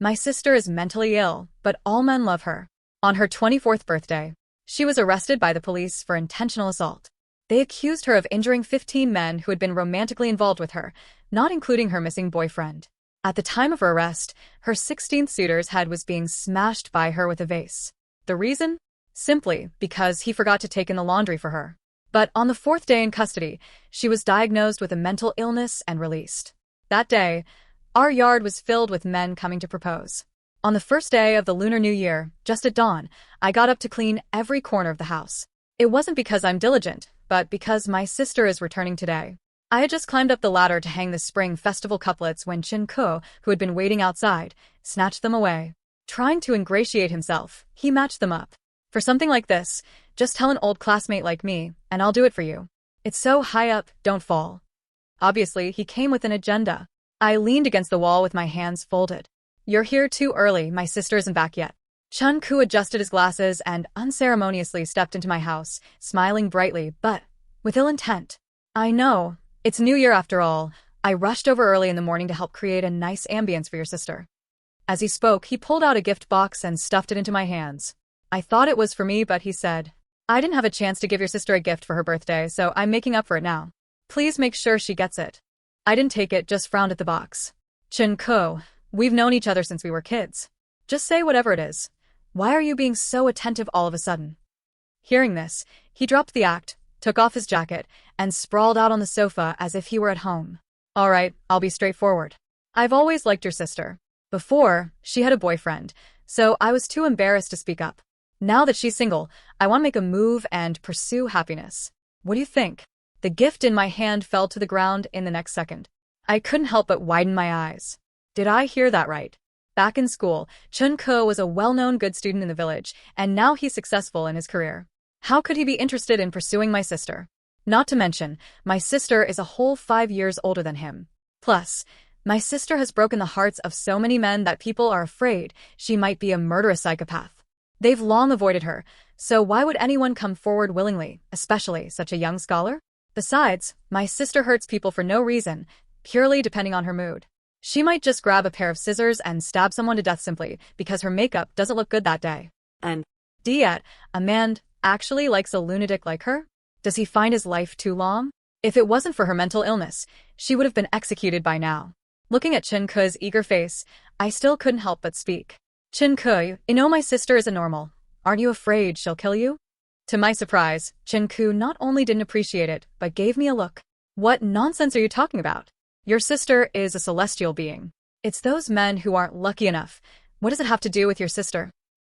My sister is mentally ill, but all men love her. On her 24th birthday, she was arrested by the police for intentional assault. They accused her of injuring 15 men who had been romantically involved with her, not including her missing boyfriend. At the time of her arrest, her 16th suitor's head was being smashed by her with a vase. The reason? Simply because he forgot to take in the laundry for her. But on the 4th day in custody, she was diagnosed with a mental illness and released. That day, our yard was filled with men coming to propose. On the first day of the Lunar New Year, just at dawn, I got up to clean every corner of the house. It wasn't because I'm diligent, but because my sister is returning today. I had just climbed up the ladder to hang the Spring Festival couplets when Chin Ko, who had been waiting outside, snatched them away. Trying to ingratiate himself, he matched them up. For something like this, just tell an old classmate like me, and I'll do it for you. It's so high up, don't fall. Obviously, he came with an agenda. I leaned against the wall with my hands folded. You're here too early, my sister isn't back yet. Chun Ku adjusted his glasses and unceremoniously stepped into my house, smiling brightly, but with ill intent. I know. It's New Year after all. I rushed over early in the morning to help create a nice ambience for your sister. As he spoke, he pulled out a gift box and stuffed it into my hands. I thought it was for me, but he said, I didn't have a chance to give your sister a gift for her birthday, so I'm making up for it now. Please make sure she gets it. I didn't take it, just frowned at the box. Chin Ko, we've known each other since we were kids. Just say whatever it is. Why are you being so attentive all of a sudden? Hearing this, he dropped the act, took off his jacket, and sprawled out on the sofa as if he were at home. All right, I'll be straightforward. I've always liked your sister. Before, she had a boyfriend, so I was too embarrassed to speak up. Now that she's single, I want to make a move and pursue happiness. What do you think? The gift in my hand fell to the ground in the next second. I couldn't help but widen my eyes. Did I hear that right? Back in school, Chun Ko was a well-known good student in the village, and now he's successful in his career. How could he be interested in pursuing my sister? Not to mention, my sister is a whole 5 years older than him. Plus, my sister has broken the hearts of so many men that people are afraid she might be a murderous psychopath. They've long avoided her, so why would anyone come forward willingly, especially such a young scholar? Besides, my sister hurts people for no reason, purely depending on her mood. She might just grab a pair of scissors and stab someone to death simply because her makeup doesn't look good that day. And yet, a man actually likes a lunatic like her? Does he find his life too long? If it wasn't for her mental illness, she would have been executed by now. Looking at Chin Ku's eager face, I still couldn't help but speak. Chin Ku, you know my sister is a normal. Aren't you afraid she'll kill you? To my surprise, Chin Ku not only didn't appreciate it, but gave me a look. What nonsense are you talking about? Your sister is a celestial being. It's those men who aren't lucky enough. What does it have to do with your sister?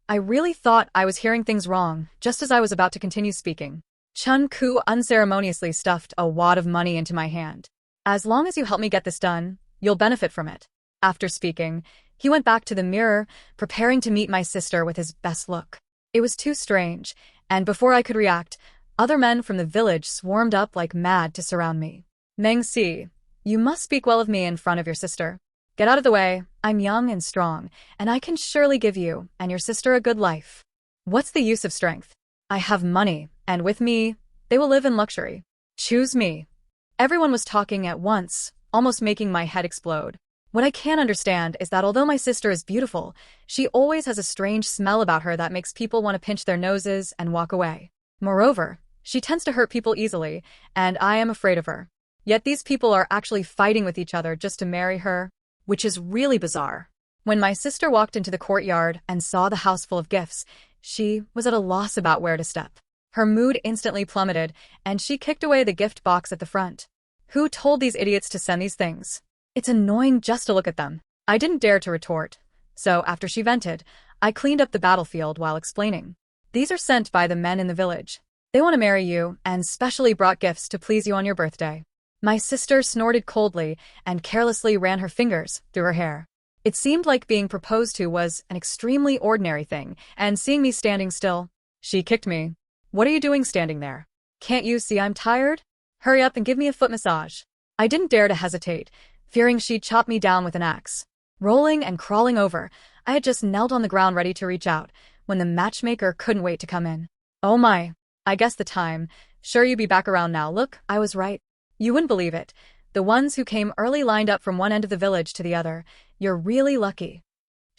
I really thought I was hearing things wrong, just as I was about to continue speaking. Chun Ku unceremoniously stuffed a wad of money into my hand. As long as you help me get this done, you'll benefit from it. After speaking, he went back to the mirror, preparing to meet my sister with his best look. It was too strange, and before I could react, other men from the village swarmed up like mad to surround me. Meng Si, you must speak well of me in front of your sister. Get out of the way, I'm young and strong, and I can surely give you and your sister a good life. What's the use of strength? I have money, and with me, they will live in luxury. Choose me. Everyone was talking at once, almost making my head explode. What I can't understand is that although my sister is beautiful, she always has a strange smell about her that makes people want to pinch their noses and walk away. Moreover, she tends to hurt people easily, and I am afraid of her. Yet these people are actually fighting with each other just to marry her, which is really bizarre. When my sister walked into the courtyard and saw the house full of gifts, she was at a loss about where to step. Her mood instantly plummeted, and she kicked away the gift box at the front. Who told these idiots to send these things? It's annoying just to look at them. I didn't dare to retort. So after she vented, I cleaned up the battlefield while explaining. These are sent by the men in the village. They want to marry you and specially brought gifts to please you on your birthday. My sister snorted coldly and carelessly ran her fingers through her hair. It seemed like being proposed to was an extremely ordinary thing, and seeing me standing still, she kicked me. What are you doing standing there? Can't you see I'm tired? Hurry up and give me a foot massage. I didn't dare to hesitate, fearing she'd chop me down with an axe. Rolling and crawling over, I had just knelt on the ground ready to reach out, when the matchmaker couldn't wait to come in. Oh my, I guess the time. Sure you be back around now. Look, I was right. You wouldn't believe it. The ones who came early lined up from one end of the village to the other. You're really lucky.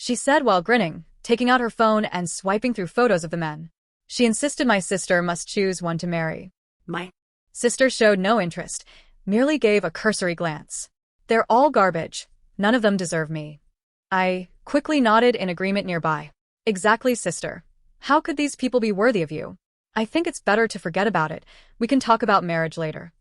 she said while grinning, taking out her phone and swiping through photos of the men. She insisted my sister must choose one to marry. My sister showed no interest, merely gave a cursory glance. They're all garbage. None of them deserve me. I quickly nodded in agreement nearby. Exactly, sister. How could these people be worthy of you? I think it's better to forget about it. We can talk about marriage later.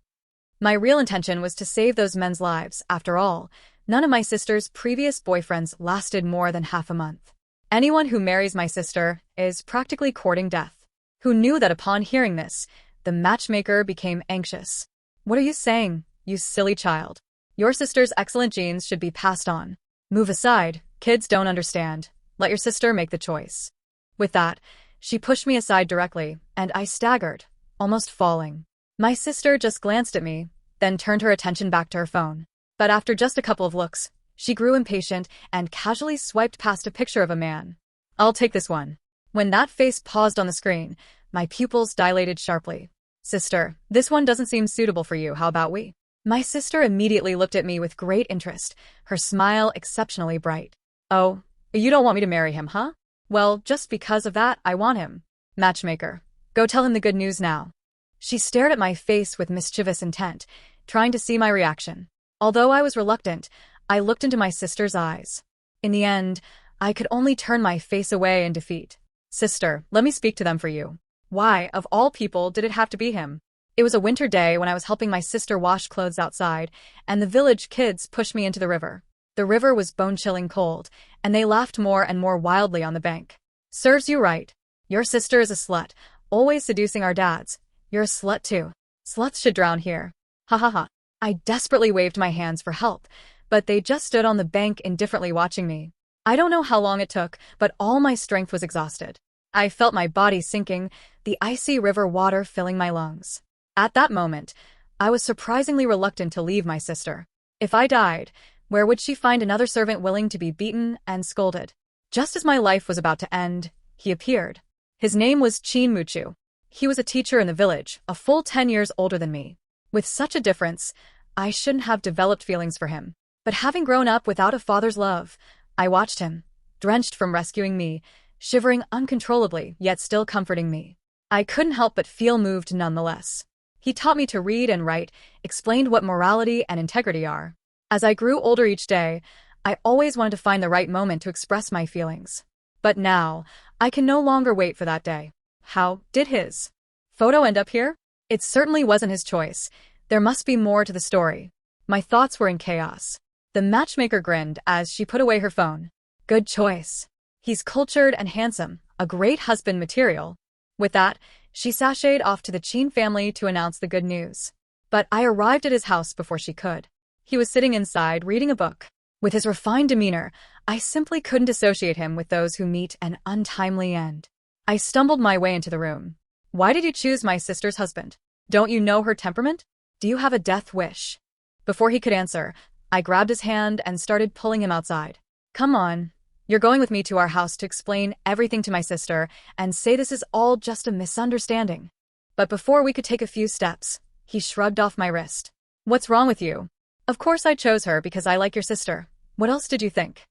My real intention was to save those men's lives. After all, none of my sister's previous boyfriends lasted more than half a month. Anyone who marries my sister is practically courting death. Who knew that upon hearing this, the matchmaker became anxious. What are you saying, you silly child? Your sister's excellent genes should be passed on. Move aside, kids don't understand. Let your sister make the choice. With that, she pushed me aside directly, and I staggered, almost falling. My sister just glanced at me, then turned her attention back to her phone. But after just a couple of looks, she grew impatient and casually swiped past a picture of a man. I'll take this one. When that face paused on the screen, my pupils dilated sharply. Sister, this one doesn't seem suitable for you. How about we? My sister immediately looked at me with great interest, her smile exceptionally bright. Oh, you don't want me to marry him, huh? Well, just because of that, I want him. Matchmaker, go tell him the good news now. She stared at my face with mischievous intent, trying to see my reaction. Although I was reluctant, I looked into my sister's eyes. In the end, I could only turn my face away in defeat. Sister, let me speak to them for you. Why, of all people, did it have to be him? It was a winter day when I was helping my sister wash clothes outside, and the village kids pushed me into the river. The river was bone-chilling cold, and they laughed more and more wildly on the bank. Serves you right. Your sister is a slut, always seducing our dads. You're a slut too. Sluts should drown here. Ha ha ha. I desperately waved my hands for help, but they just stood on the bank indifferently watching me. I don't know how long it took, but all my strength was exhausted. I felt my body sinking, the icy river water filling my lungs. At that moment, I was surprisingly reluctant to leave my sister. If I died, where would she find another servant willing to be beaten and scolded? Just as my life was about to end, he appeared. His name was Chin Muchu. He was a teacher in the village, a full 10 years older than me. With such a difference, I shouldn't have developed feelings for him. But having grown up without a father's love, I watched him, drenched from rescuing me, shivering uncontrollably, yet still comforting me. I couldn't help but feel moved nonetheless. He taught me to read and write, explained what morality and integrity are. As I grew older each day, I always wanted to find the right moment to express my feelings. But now, I can no longer wait for that day. How did his photo end up here? It certainly wasn't his choice. There must be more to the story. My thoughts were in chaos. The matchmaker grinned as she put away her phone. Good choice. He's cultured and handsome, a great husband material. With that, she sashayed off to the Chin family to announce the good news. But I arrived at his house before she could. He was sitting inside reading a book. With his refined demeanor, I simply couldn't associate him with those who meet an untimely end. I stumbled my way into the room. Why did you choose my sister's husband? Don't you know her temperament? Do you have a death wish? Before he could answer, I grabbed his hand and started pulling him outside. Come on. You're going with me to our house to explain everything to my sister and say this is all just a misunderstanding. But before we could take a few steps, he shrugged off my wrist. What's wrong with you? Of course I chose her because I like your sister. What else did you think?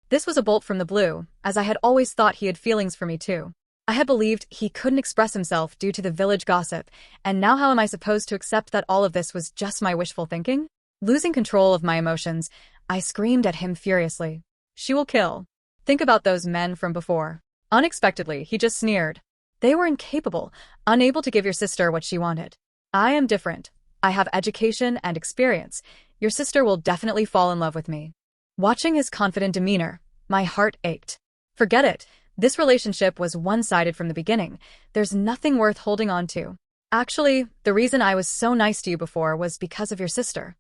This was a bolt from the blue, as I had always thought he had feelings for me too. I had believed he couldn't express himself due to the village gossip, and now how am I supposed to accept that all of this was just my wishful thinking? Losing control of my emotions, I screamed at him furiously. She will kill. Think about those men from before. Unexpectedly, he just sneered. They were incapable, unable to give your sister what she wanted. I am different. I have education and experience. Your sister will definitely fall in love with me. Watching his confident demeanor, my heart ached. Forget it. This relationship was one-sided from the beginning. There's nothing worth holding on to. Actually, the reason I was so nice to you before was because of your sister.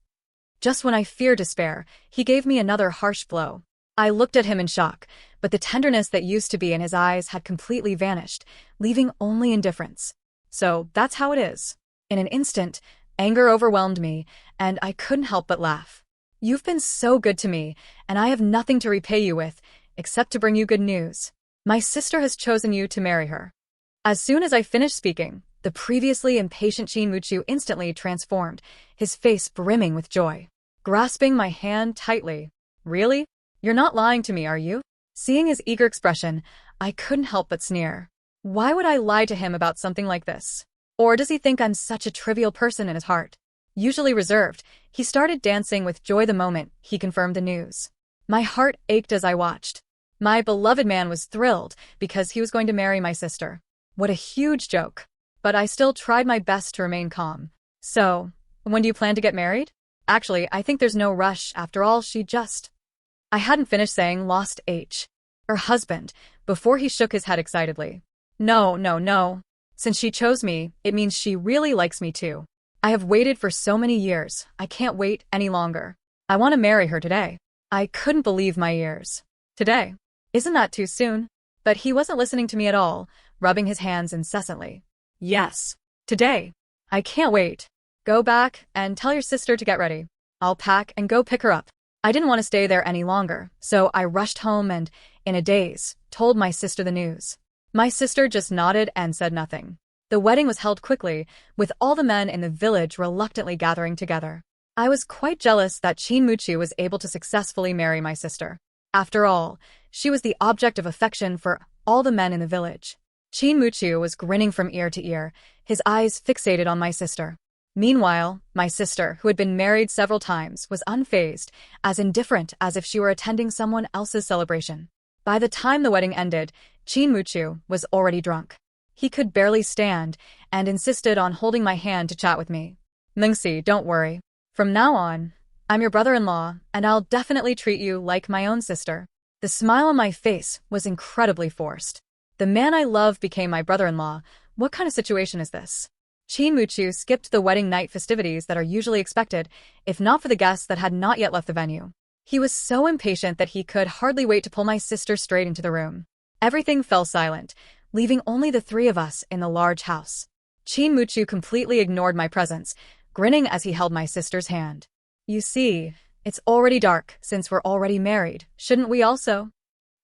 Just when I feared despair, he gave me another harsh blow. I looked at him in shock, but the tenderness that used to be in his eyes had completely vanished, leaving only indifference. So that's how it is. In an instant, anger overwhelmed me, and I couldn't help but laugh. You've been so good to me, and I have nothing to repay you with, except to bring you good news. My sister has chosen you to marry her. As soon as I finished speaking, the previously impatient Chin Muchu instantly transformed, his face brimming with joy. Grasping my hand tightly. Really? You're not lying to me, are you? Seeing his eager expression, I couldn't help but sneer. Why would I lie to him about something like this? Or does he think I'm such a trivial person in his heart? Usually reserved, he started dancing with joy the moment he confirmed the news. My heart ached as I watched. My beloved man was thrilled because he was going to marry my sister. What a huge joke. But I still tried my best to remain calm. So, when do you plan to get married? Actually, I think there's no rush. After all, I hadn't finished saying lost her husband, before he shook his head excitedly. No, no, no. Since she chose me, it means she really likes me too. I have waited for so many years. I can't wait any longer. I want to marry her today. I couldn't believe my ears. Today? Isn't that too soon? But he wasn't listening to me at all, rubbing his hands incessantly. Yes. Today. I can't wait. Go back and tell your sister to get ready. I'll pack and go pick her up. I didn't want to stay there any longer, so I rushed home and, in a daze, told my sister the news. My sister just nodded and said nothing. The wedding was held quickly, with all the men in the village reluctantly gathering together. I was quite jealous that Qin Muqiu was able to successfully marry my sister. After all, she was the object of affection for all the men in the village. Qin Muqiu was grinning from ear to ear, his eyes fixated on my sister. Meanwhile, my sister, who had been married several times, was unfazed, as indifferent as if she were attending someone else's celebration. By the time the wedding ended, Qin Muqiu was already drunk. He could barely stand, and insisted on holding my hand to chat with me. Mingxi, don't worry. From now on, I'm your brother-in-law, and I'll definitely treat you like my own sister. The smile on my face was incredibly forced. The man I love became my brother-in-law. What kind of situation is this? Qin Muqiu skipped the wedding night festivities that are usually expected, if not for the guests that had not yet left the venue. He was so impatient that he could hardly wait to pull my sister straight into the room. Everything fell silent, leaving only the three of us in the large house. Qin Muqiu completely ignored my presence, grinning as he held my sister's hand. You see, it's already dark, since we're already married, shouldn't we also?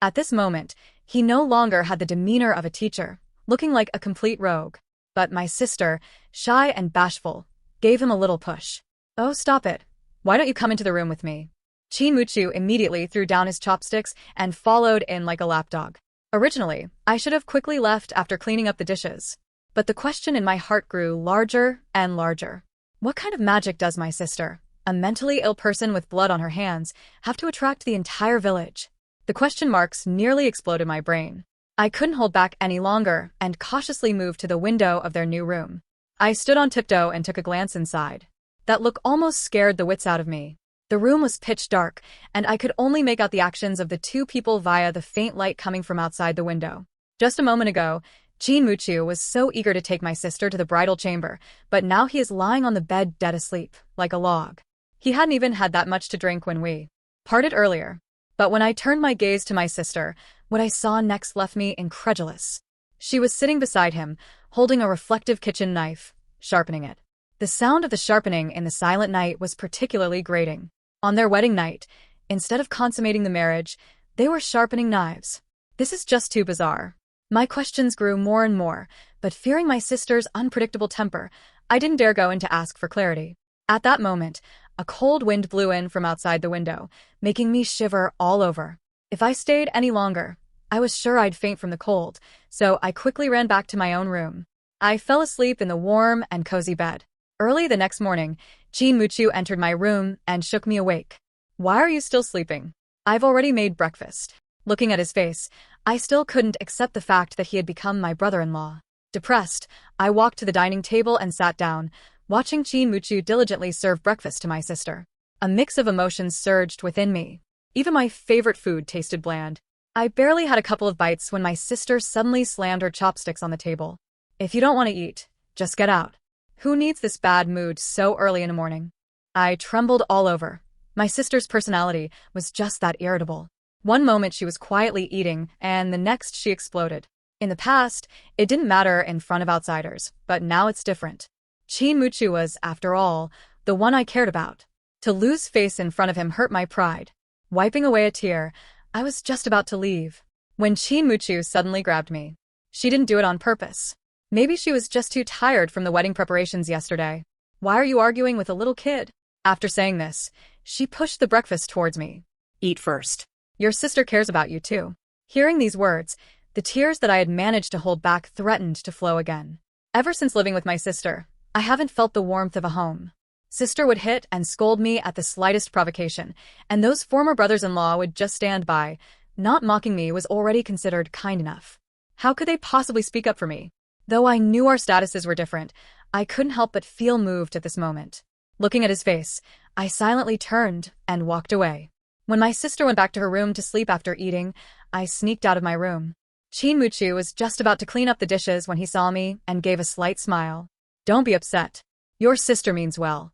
At this moment, he no longer had the demeanor of a teacher, looking like a complete rogue. But my sister, shy and bashful, gave him a little push. Oh, stop it. Why don't you come into the room with me? Qin Muqiu immediately threw down his chopsticks and followed in like a lapdog. Originally, I should have quickly left after cleaning up the dishes. But the question in my heart grew larger and larger. What kind of magic does my sister, a mentally ill person with blood on her hands, have to attract the entire village? The question marks nearly exploded my brain. I couldn't hold back any longer and cautiously moved to the window of their new room. I stood on tiptoe and took a glance inside. That look almost scared the wits out of me. The room was pitch dark, and I could only make out the actions of the two people via the faint light coming from outside the window. Just a moment ago, Qin Muqiu was so eager to take my sister to the bridal chamber, but now he is lying on the bed dead asleep, like a log. He hadn't even had that much to drink when we parted earlier. But when I turned my gaze to my sister, what I saw next left me incredulous. She was sitting beside him, holding a reflective kitchen knife, sharpening it. The sound of the sharpening in the silent night was particularly grating. On their wedding night, instead of consummating the marriage, they were sharpening knives. This is just too bizarre. My questions grew more and more, but fearing my sister's unpredictable temper, I didn't dare go in to ask for clarity. At that moment, a cold wind blew in from outside the window, making me shiver all over. If I stayed any longer, I was sure I'd faint from the cold, so I quickly ran back to my own room. I fell asleep in the warm and cozy bed. Early the next morning, Qin Muqiu entered my room and shook me awake. Why are you still sleeping? I've already made breakfast. Looking at his face, I still couldn't accept the fact that he had become my brother-in-law. Depressed, I walked to the dining table and sat down, watching Qin Muqiu diligently serve breakfast to my sister. A mix of emotions surged within me. Even my favorite food tasted bland. I barely had a couple of bites when my sister suddenly slammed her chopsticks on the table. If you don't want to eat, just get out. Who needs this bad mood so early in the morning? I trembled all over. My sister's personality was just that irritable. One moment she was quietly eating, and the next she exploded. In the past, it didn't matter in front of outsiders, but now it's different. Qin Muqiu was, after all, the one I cared about. To lose face in front of him hurt my pride. Wiping away a tear, I was just about to leave, when Qin Muqiu suddenly grabbed me. She didn't do it on purpose. Maybe she was just too tired from the wedding preparations yesterday. Why are you arguing with a little kid? After saying this, she pushed the breakfast towards me. Eat first. Your sister cares about you too. Hearing these words, the tears that I had managed to hold back threatened to flow again. Ever since living with my sister, I haven't felt the warmth of a home. Sister would hit and scold me at the slightest provocation, and those former brothers-in-law would just stand by. Not mocking me was already considered kind enough. How could they possibly speak up for me? Though I knew our statuses were different, I couldn't help but feel moved at this moment. Looking at his face, I silently turned and walked away. When my sister went back to her room to sleep after eating, I sneaked out of my room. Chinmuchu was just about to clean up the dishes when he saw me and gave a slight smile. "Don't be upset. Your sister means well."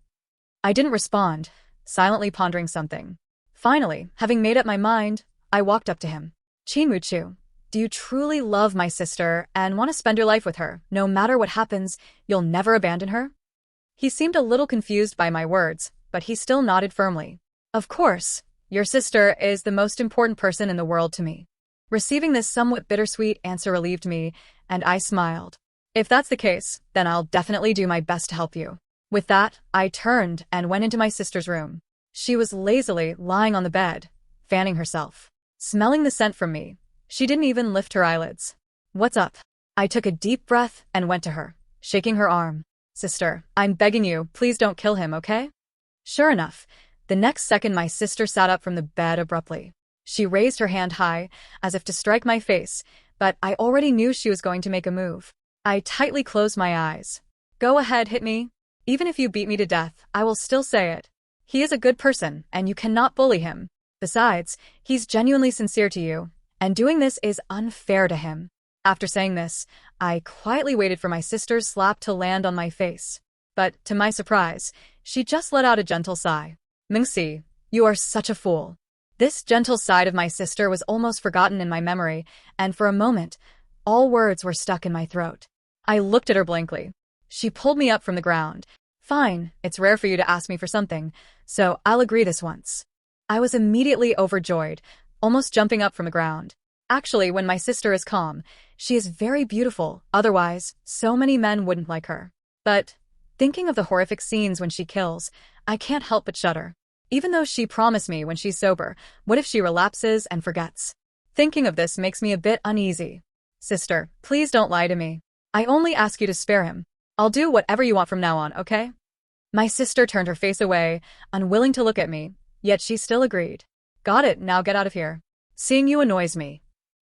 I didn't respond, silently pondering something. Finally, having made up my mind, I walked up to him. "Chinmuchu, do you truly love my sister and want to spend your life with her? No matter what happens, you'll never abandon her?" He seemed a little confused by my words, but he still nodded firmly. "Of course, your sister is the most important person in the world to me." Receiving this somewhat bittersweet answer relieved me, and I smiled. "If that's the case, then I'll definitely do my best to help you." With that, I turned and went into my sister's room. She was lazily lying on the bed, fanning herself. Smelling the scent from me, she didn't even lift her eyelids. "What's up?" I took a deep breath and went to her, shaking her arm. "Sister, I'm begging you, please don't kill him, okay?" Sure enough, the next second my sister sat up from the bed abruptly. She raised her hand high, as if to strike my face, but I already knew she was going to make a move. I tightly closed my eyes. "Go ahead, hit me. Even if you beat me to death, I will still say it. He is a good person, and you cannot bully him. Besides, he's genuinely sincere to you, and doing this is unfair to him." After saying this, I quietly waited for my sister's slap to land on my face. But, to my surprise, she just let out a gentle sigh. "Mingxi, you are such a fool." This gentle side of my sister was almost forgotten in my memory, and for a moment, all words were stuck in my throat. I looked at her blankly. She pulled me up from the ground. "Fine, it's rare for you to ask me for something, so I'll agree this once." I was immediately overjoyed, almost jumping up from the ground. Actually, when my sister is calm, she is very beautiful, otherwise, so many men wouldn't like her. But, thinking of the horrific scenes when she kills, I can't help but shudder. Even though she promised me when she's sober, what if she relapses and forgets? Thinking of this makes me a bit uneasy. "Sister, please don't lie to me. I only ask you to spare him. I'll do whatever you want from now on, okay?" My sister turned her face away, unwilling to look at me, yet she still agreed. "Got it, now get out of here. Seeing you annoys me."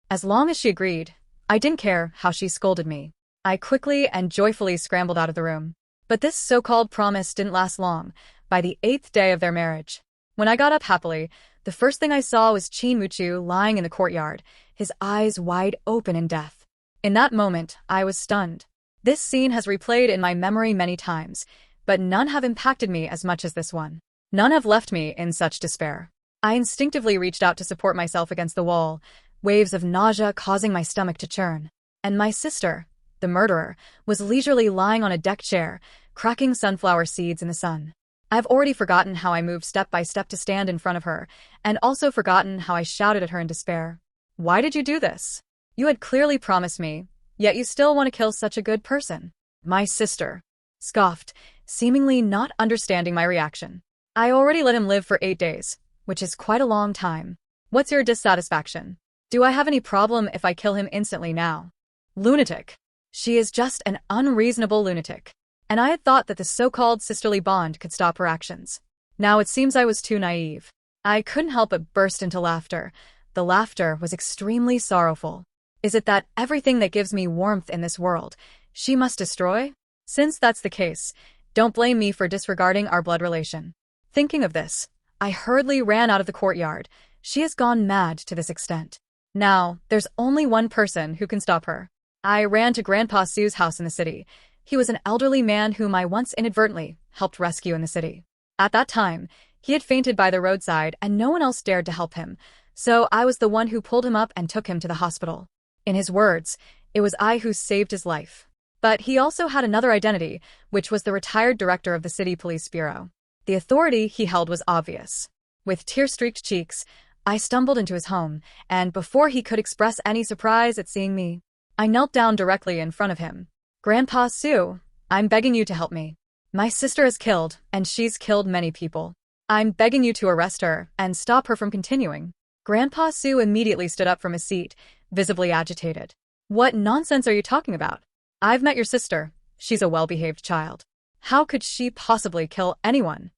As long as she agreed, I didn't care how she scolded me. I quickly and joyfully scrambled out of the room. But this so-called promise didn't last long. By the 8th day of their marriage, when I got up happily, the first thing I saw was Chinmuchu lying in the courtyard, his eyes wide open in death. In that moment, I was stunned. This scene has replayed in my memory many times, but none have impacted me as much as this one. None have left me in such despair. I instinctively reached out to support myself against the wall, waves of nausea causing my stomach to churn. And my sister, the murderer, was leisurely lying on a deck chair, cracking sunflower seeds in the sun. I've already forgotten how I moved step by step to stand in front of her, and also forgotten how I shouted at her in despair. "Why did you do this? You had clearly promised me, yet you still want to kill such a good person." My sister scoffed, seemingly not understanding my reaction. "I already let him live for 8 days, which is quite a long time. What's your dissatisfaction? Do I have any problem if I kill him instantly now?" Lunatic. She is just an unreasonable lunatic. And I had thought that the so-called sisterly bond could stop her actions. Now it seems I was too naive. I couldn't help but burst into laughter. The laughter was extremely sorrowful. Is it that everything that gives me warmth in this world, she must destroy? Since that's the case, don't blame me for disregarding our blood relation. Thinking of this, I hurriedly ran out of the courtyard. She has gone mad to this extent. Now, there's only one person who can stop her. I ran to Grandpa Sue's house in the city. He was an elderly man whom I once inadvertently helped rescue in the city. At that time, he had fainted by the roadside and no one else dared to help him, so I was the one who pulled him up and took him to the hospital. In his words, it was I who saved his life. But he also had another identity, which was the retired director of the city police bureau. The authority he held was obvious. With tear-streaked cheeks, I stumbled into his home, and before he could express any surprise at seeing me, I knelt down directly in front of him. "Grandpa Sue, I'm begging you to help me. My sister is killed, and she's killed many people. I'm begging you to arrest her and stop her from continuing." Grandpa Sue immediately stood up from his seat, visibly agitated. What nonsense are you talking about? I've met your sister. She's a well-behaved child. How could she possibly kill anyone?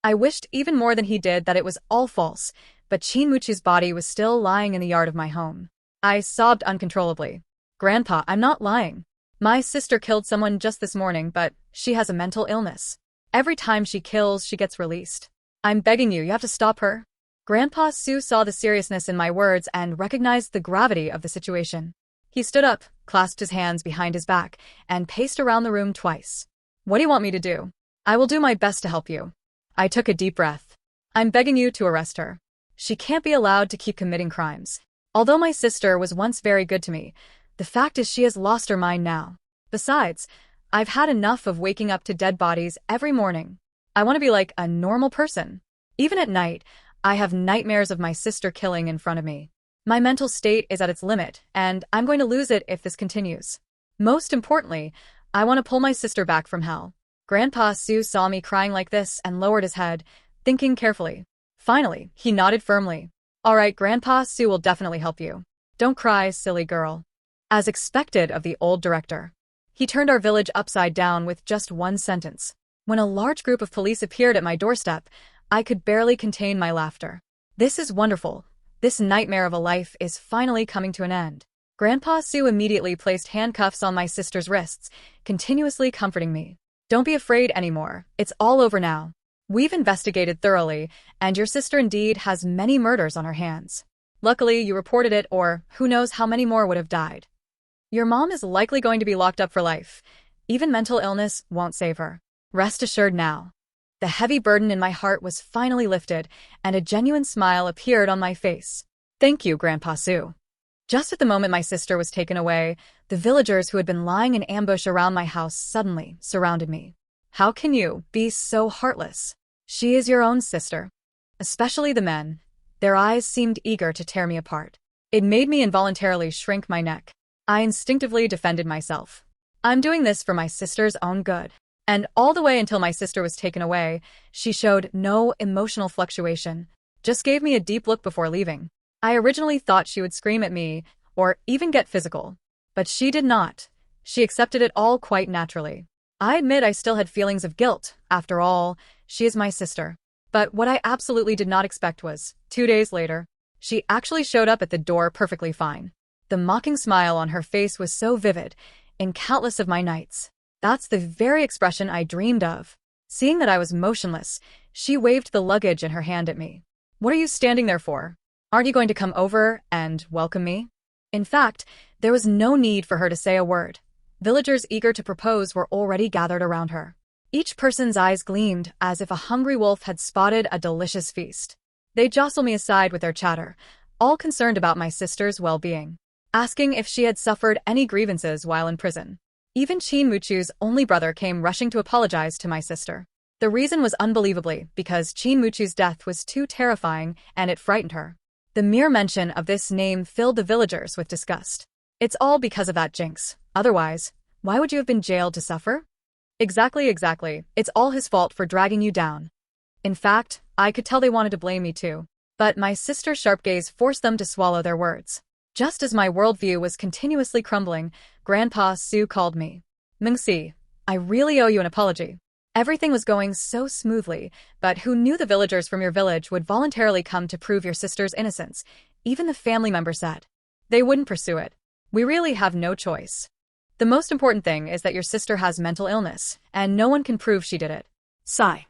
I wished even more than he did that it was all false, but Chinmuchu's body was still lying in the yard of my home. I sobbed uncontrollably. Grandpa, I'm not lying. My sister killed someone just this morning, but she has a mental illness. Every time she kills, she gets released. I'm begging you have to stop her. Grandpa Sue saw the seriousness in my words and recognized the gravity of the situation. He stood up, clasped his hands behind his back, and paced around the room twice. What do you want me to do? I will do my best to help you. I took a deep breath. I'm begging you to arrest her. She can't be allowed to keep committing crimes. Although my sister was once very good to me, the fact is she has lost her mind now. Besides, I've had enough of waking up to dead bodies every morning. I want to be like a normal person. Even at night, I have nightmares of my sister killing in front of me. My mental state is at its limit, and I'm going to lose it if this continues. Most importantly, I want to pull my sister back from hell. Grandpa Sue saw me crying like this and lowered his head, thinking carefully. Finally, he nodded firmly. All right, Grandpa Sue will definitely help you. Don't cry, silly girl. As expected of the old director, he turned our village upside down with just one sentence. When a large group of police appeared at my doorstep, I could barely contain my laughter. This is wonderful. This nightmare of a life is finally coming to an end. Grandpa Sue immediately placed handcuffs on my sister's wrists, continuously comforting me. Don't be afraid anymore. It's all over now. We've investigated thoroughly, and your sister indeed has many murders on her hands. Luckily, you reported it, or who knows how many more would have died. Your mom is likely going to be locked up for life. Even mental illness won't save her. Rest assured now. The heavy burden in my heart was finally lifted, and a genuine smile appeared on my face. Thank you, Grandpa Sue. Just at the moment my sister was taken away, the villagers who had been lying in ambush around my house suddenly surrounded me. How can you be so heartless? She is your own sister. Especially the men. Their eyes seemed eager to tear me apart. It made me involuntarily shrink my neck. I instinctively defended myself. I'm doing this for my sister's own good. And all the way until my sister was taken away, she showed no emotional fluctuation, just gave me a deep look before leaving. I originally thought she would scream at me, or even get physical. But she did not. She accepted it all quite naturally. I admit I still had feelings of guilt. After all, she is my sister. But what I absolutely did not expect was, 2 days later, she actually showed up at the door perfectly fine. The mocking smile on her face was so vivid, in countless of my nights. That's the very expression I dreamed of. Seeing that I was motionless, she waved the luggage in her hand at me. What are you standing there for? Aren't you going to come over and welcome me? In fact, there was no need for her to say a word. Villagers eager to propose were already gathered around her. Each person's eyes gleamed as if a hungry wolf had spotted a delicious feast. They jostled me aside with their chatter, all concerned about my sister's well-being, asking if she had suffered any grievances while in prison. Even Chinmuchu's only brother came rushing to apologize to my sister. The reason was unbelievably because Chinmuchu's death was too terrifying and it frightened her. The mere mention of this name filled the villagers with disgust. It's all because of that jinx. Otherwise, why would you have been jailed to suffer? Exactly. It's all his fault for dragging you down. In fact, I could tell they wanted to blame me too. But my sister's sharp gaze forced them to swallow their words. Just as my worldview was continuously crumbling, Grandpa Sue called me. Mingxi, I really owe you an apology. Everything was going so smoothly, but who knew the villagers from your village would voluntarily come to prove your sister's innocence? Even the family member said. They wouldn't pursue it. We really have no choice. The most important thing is that your sister has mental illness, and no one can prove she did it. Sigh.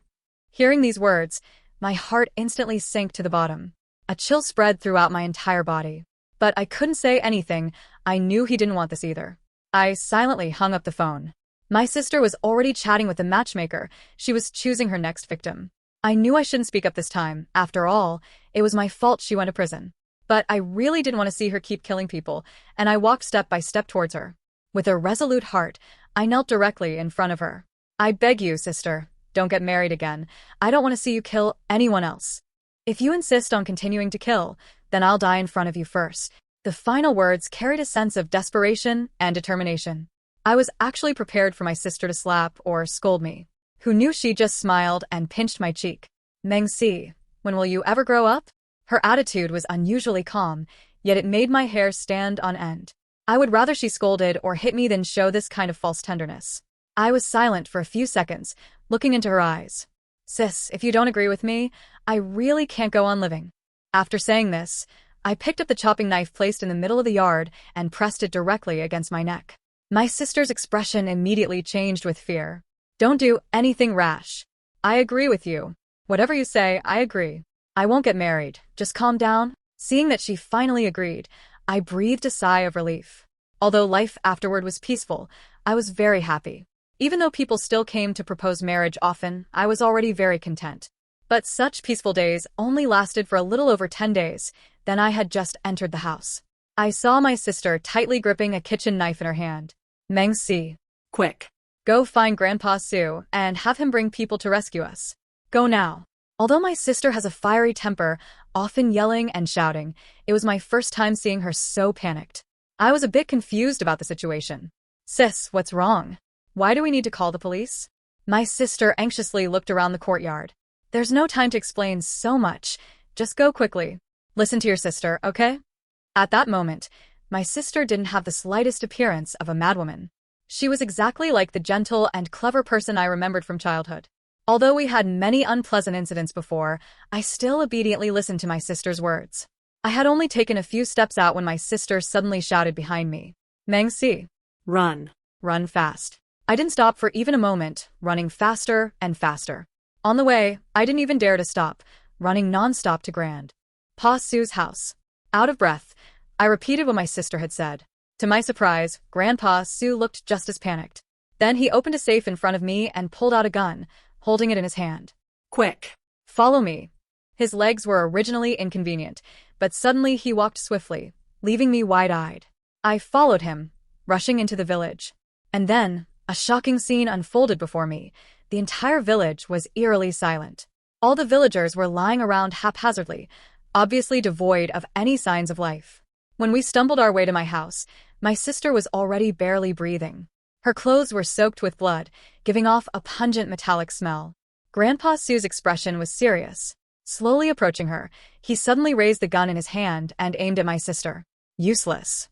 Hearing these words, my heart instantly sank to the bottom. A chill spread throughout my entire body. But I couldn't say anything. I knew he didn't want this either. I silently hung up the phone. My sister was already chatting with the matchmaker. She was choosing her next victim. I knew I shouldn't speak up this time. After all, it was my fault she went to prison. But I really didn't want to see her keep killing people, and I walked step by step towards her. With a resolute heart, I knelt directly in front of her. I beg you, sister, don't get married again. I don't want to see you kill anyone else. If you insist on continuing to kill, then I'll die in front of you first. The final words carried a sense of desperation and determination. I was actually prepared for my sister to slap or scold me. Who knew? She just smiled and pinched my cheek. Mengxi, when will you ever grow up? Her attitude was unusually calm, yet it made my hair stand on end. I would rather she scolded or hit me than show this kind of false tenderness. I was silent for a few seconds, looking into her eyes. Sis, if you don't agree with me, I really can't go on living. After saying this, I picked up the chopping knife placed in the middle of the yard and pressed it directly against my neck. My sister's expression immediately changed with fear. Don't do anything rash. I agree with you. Whatever you say, I agree. I won't get married. Just calm down. Seeing that she finally agreed, I breathed a sigh of relief. Although life afterward was peaceful, I was very happy. Even though people still came to propose marriage often, I was already very content. But such peaceful days only lasted for a little over 10 days, then I had just entered the house. I saw my sister tightly gripping a kitchen knife in her hand. Meng Si. Quick. Go find Grandpa Su and have him bring people to rescue us. Go now. Although my sister has a fiery temper, often yelling and shouting, it was my first time seeing her so panicked. I was a bit confused about the situation. Sis, what's wrong? Why do we need to call the police? My sister anxiously looked around the courtyard. There's no time to explain so much. Just go quickly. Listen to your sister, okay? At that moment, my sister didn't have the slightest appearance of a madwoman. She was exactly like the gentle and clever person I remembered from childhood. Although we had many unpleasant incidents before, I still obediently listened to my sister's words. I had only taken a few steps out when my sister suddenly shouted behind me. Meng Si. Run. Run fast. I didn't stop for even a moment, running faster and faster. On the way, I didn't even dare to stop, running non-stop to Grandpa Su's house. Out of breath, I repeated what my sister had said. To my surprise, Grandpa Su looked just as panicked. Then he opened a safe in front of me and pulled out a gun, holding it in his hand. Quick. Follow me. His legs were originally inconvenient, but suddenly he walked swiftly, leaving me wide-eyed. I followed him, rushing into the village. And then, a shocking scene unfolded before me. The entire village was eerily silent. All the villagers were lying around haphazardly, obviously devoid of any signs of life. When we stumbled our way to my house, my sister was already barely breathing. Her clothes were soaked with blood, giving off a pungent metallic smell. Grandpa Su's expression was serious. Slowly approaching her, he suddenly raised the gun in his hand and aimed at my sister. Useless.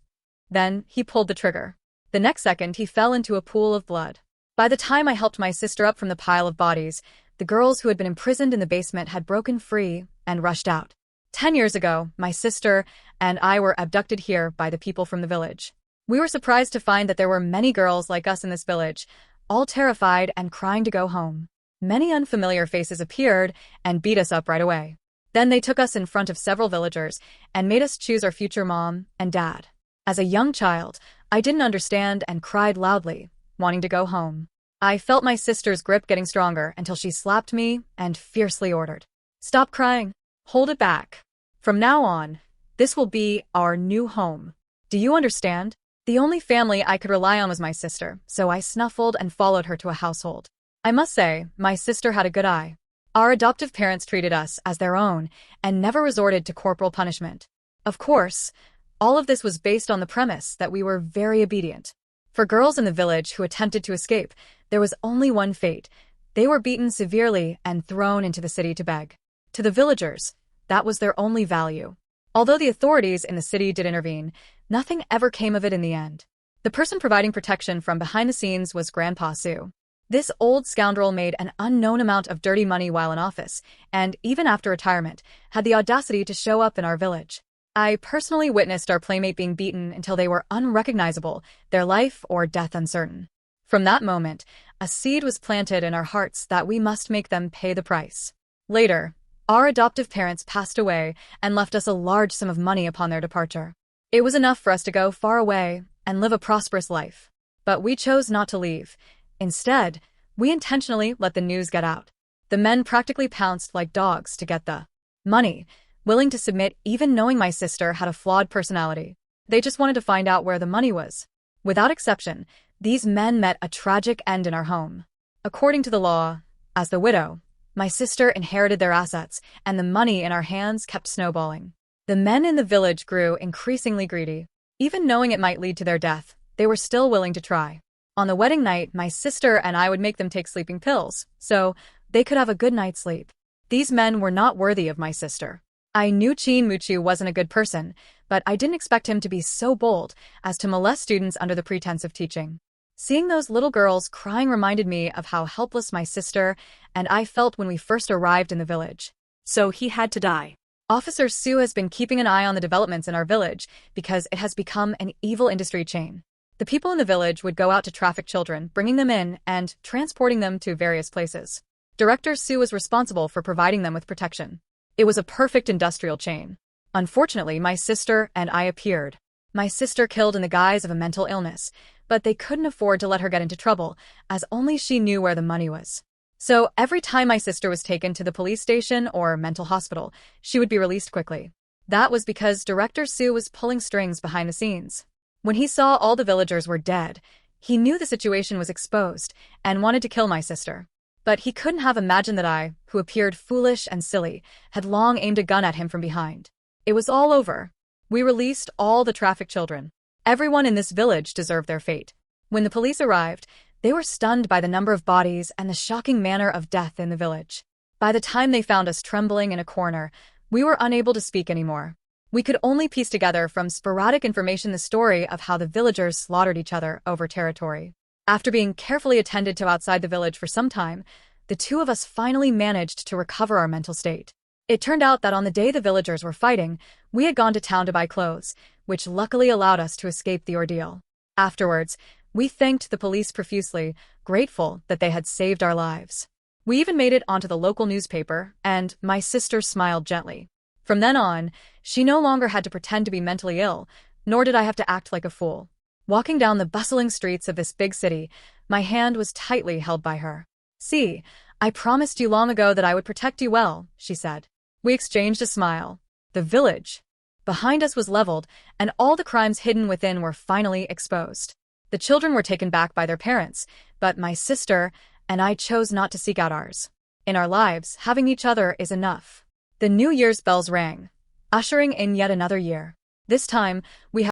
Then, he pulled the trigger. The next second, he fell into a pool of blood. By the time I helped my sister up from the pile of bodies, the girls who had been imprisoned in the basement had broken free and rushed out. 10 years ago, my sister and I were abducted here by the people from the village. We were surprised to find that there were many girls like us in this village, all terrified and crying to go home. Many unfamiliar faces appeared and beat us up right away. Then they took us in front of several villagers and made us choose our future mom and dad. As a young child, I didn't understand and cried loudly, wanting to go home. I felt my sister's grip getting stronger until she slapped me and fiercely ordered, "Stop crying. Hold it back. From now on, this will be our new home. Do you understand?" The only family I could rely on was my sister, so I snuffled and followed her to a household. I must say, my sister had a good eye. Our adoptive parents treated us as their own and never resorted to corporal punishment. Of course, all of this was based on the premise that we were very obedient. For girls in the village who attempted to escape, there was only one fate. They were beaten severely and thrown into the city to beg. To the villagers, that was their only value. Although the authorities in the city did intervene, nothing ever came of it in the end. The person providing protection from behind the scenes was Grandpa Su. This old scoundrel made an unknown amount of dirty money while in office, and even after retirement, had the audacity to show up in our village. I personally witnessed our playmate being beaten until they were unrecognizable, their life or death uncertain. From that moment, a seed was planted in our hearts that we must make them pay the price. Later, our adoptive parents passed away and left us a large sum of money upon their departure. It was enough for us to go far away and live a prosperous life. But we chose not to leave. Instead, we intentionally let the news get out. The men practically pounced like dogs to get the money, willing to submit even knowing my sister had a flawed personality. They just wanted to find out where the money was. Without exception, these men met a tragic end in our home. According to the law, as the widow, my sister inherited their assets, and the money in our hands kept snowballing. The men in the village grew increasingly greedy. Even knowing it might lead to their death, they were still willing to try. On the wedding night, my sister and I would make them take sleeping pills, so they could have a good night's sleep. These men were not worthy of my sister. I knew Chin Muchu wasn't a good person, but I didn't expect him to be so bold as to molest students under the pretense of teaching. Seeing those little girls crying reminded me of how helpless my sister and I felt when we first arrived in the village. So he had to die. Officer Su has been keeping an eye on the developments in our village because it has become an evil industry chain. The people in the village would go out to traffic children, bringing them in and transporting them to various places. Director Su was responsible for providing them with protection. It was a perfect industrial chain. Unfortunately, my sister and I appeared. My sister killed in the guise of a mental illness, but they couldn't afford to let her get into trouble, as only she knew where the money was. So every time my sister was taken to the police station or mental hospital, she would be released quickly. That was because Director Su was pulling strings behind the scenes. When he saw all the villagers were dead, he knew the situation was exposed and wanted to kill my sister. But he couldn't have imagined that I, who appeared foolish and silly, had long aimed a gun at him from behind. It was all over. We released all the traffic children. Everyone in this village deserved their fate. When the police arrived, they were stunned by the number of bodies and the shocking manner of death in the village. By the time they found us trembling in a corner, we were unable to speak anymore. We could only piece together from sporadic information the story of how the villagers slaughtered each other over territory. After being carefully attended to outside the village for some time, the two of us finally managed to recover our mental state. It turned out that on the day the villagers were fighting, we had gone to town to buy clothes, which luckily allowed us to escape the ordeal. Afterwards, we thanked the police profusely, grateful that they had saved our lives. We even made it onto the local newspaper, and my sister smiled gently. From then on, she no longer had to pretend to be mentally ill, nor did I have to act like a fool. Walking down the bustling streets of this big city, my hand was tightly held by her. "See, I promised you long ago that I would protect you well," she said. We exchanged a smile. The village behind us was leveled, and all the crimes hidden within were finally exposed. The children were taken back by their parents, but my sister and I chose not to seek out ours. In our lives, having each other is enough. The New Year's bells rang, ushering in yet another year. This time, we